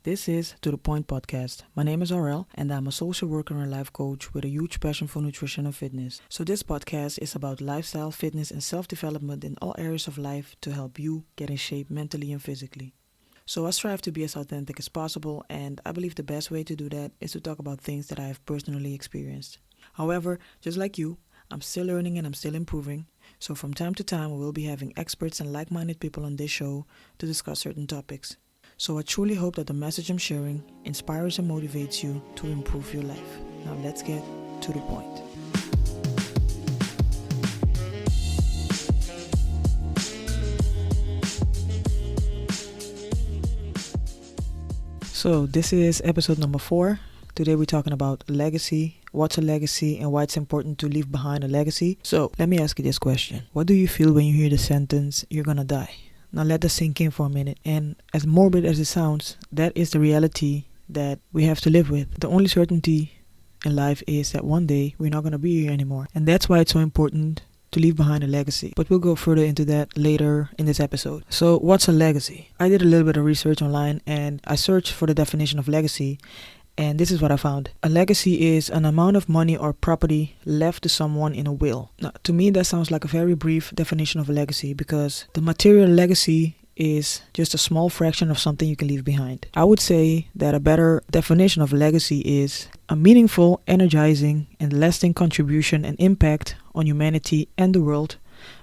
This is ToDaPoint podcast. My name is RL and I'm a social worker and life coach with a huge passion for nutrition and fitness. So this podcast is about lifestyle, fitness and self-development in all areas of life to help you get in shape mentally and physically. So I strive to be as authentic as possible, and I believe the best way to do that is to talk about things that I have personally experienced. However, just like you, I'm still learning and I'm still improving. So from time to time, we will be having experts and like-minded people on this show to discuss certain topics. So I truly hope that the message I'm sharing inspires and motivates you to improve your life. Now let's get to the point. So this is episode number 4. Today we're talking about legacy, what's a legacy, and why it's important to leave behind a legacy. So let me ask you this question. What do you feel when you hear the sentence, you're gonna die? Now let that sink in for a minute. And as morbid as it sounds, that is the reality that we have to live with. The only certainty in life is that one day we're not going to be here anymore. And that's why it's so important to leave behind a legacy. But we'll go further into that later in this episode. So what's a legacy? I did a little bit of research online and I searched for the definition of legacy. And this is what I found. A legacy is an amount of money or property left to someone in a will. Now, to me, that sounds like a very brief definition of a legacy because the material legacy is just a small fraction of something you can leave behind. I would say that a better definition of legacy is a meaningful, energizing, and lasting contribution and impact on humanity and the world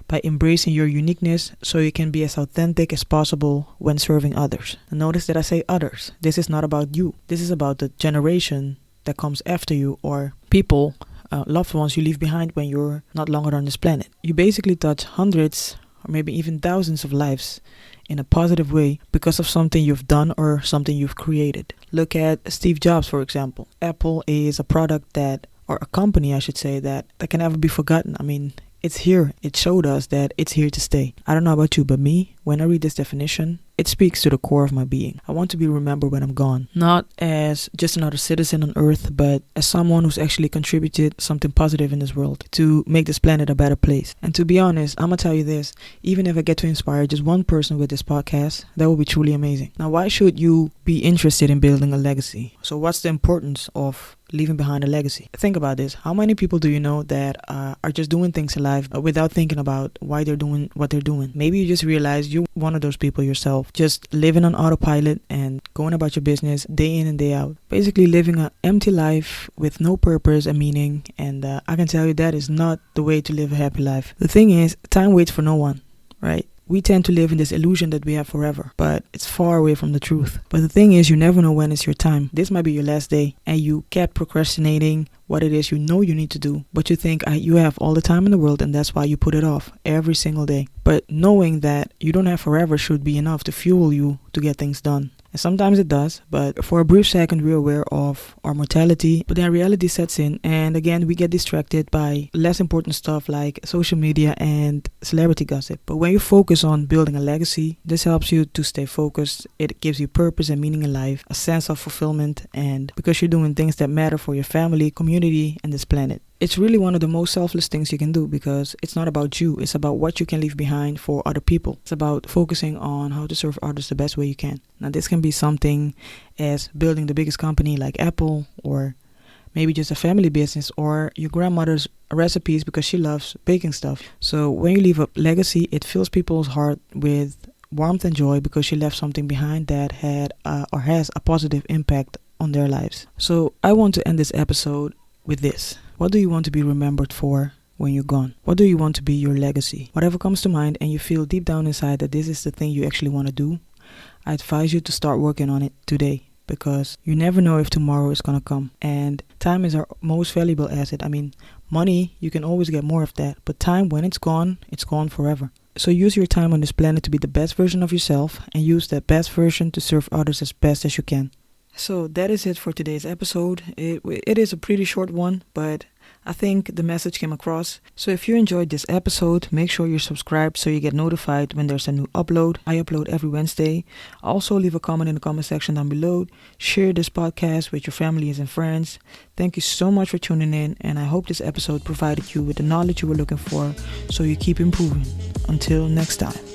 by embracing your uniqueness so you can be as authentic as possible when serving others. And notice that I say others. This is not about you. This is about the generation that comes after you or people, loved ones you leave behind when you're not longer on this planet. You basically touch hundreds or maybe even thousands of lives in a positive way because of something you've done or something you've created. Look at Steve Jobs, for example. Apple is a product that, or a company I should say, that can never be forgotten. I mean, it's here. It showed us that it's here to stay. I don't know about you, but me, when I read this definition, it speaks to the core of my being. I want to be remembered when I'm gone. Not as just another citizen on Earth, but as someone who's actually contributed something positive in this world to make this planet a better place. And to be honest, I'm going to tell you this, even if I get to inspire just one person with this podcast, that will be truly amazing. Now, why should you be interested in building a legacy? So what's the importance of leaving behind a legacy? Think about this. How many people do you know that are just doing things in life without thinking about why they're doing what they're doing? Maybe you just realize you're one of those people yourself, just living on autopilot and going about your business day in and day out. Basically living an empty life with no purpose and meaning. And I can tell you that is not the way to live a happy life. The thing is, time waits for no one, right? We tend to live in this illusion that we have forever, but it's far away from the truth. But the thing is, you never know when it's your time. This might be your last day, and you kept procrastinating what it is you know you need to do, but you think you have all the time in the world, and that's why you put it off every single day. But knowing that you don't have forever should be enough to fuel you to get things done. And sometimes it does, but for a brief second we're aware of our mortality, but then reality sets in, and again we get distracted by less important stuff like social media and celebrity gossip. But when you focus on building a legacy, this helps you to stay focused. It gives you purpose and meaning in life, a sense of fulfillment, and because you're doing things that matter for your family, community, and this planet. It's really one of the most selfless things you can do because it's not about you. It's about what you can leave behind for other people. It's about focusing on how to serve others the best way you can. Now, this can be something as building the biggest company like Apple, or maybe just a family business, or your grandmother's recipes because she loves baking stuff. So when you leave a legacy, it fills people's heart with warmth and joy because she left something behind that had or has a positive impact on their lives. So I want to end this episode with this. What do you want to be remembered for when you're gone? What do you want to be your legacy? Whatever comes to mind and you feel deep down inside that this is the thing you actually want to do, I advise you to start working on it today because you never know if tomorrow is going to come. And time is our most valuable asset. I mean, money, you can always get more of that, but time, when it's gone forever. So use your time on this planet to be the best version of yourself and use that best version to serve others as best as you can. So that is it for today's episode. It is a pretty short one, but I think the message came across. So if you enjoyed this episode, make sure you're subscribed so you get notified when there's a new upload. I upload every Wednesday. Also, leave a comment in the comment section down below. Share this podcast with your families and friends. Thank you so much for tuning in, and I hope this episode provided you with the knowledge you were looking for so you keep improving. Until next time.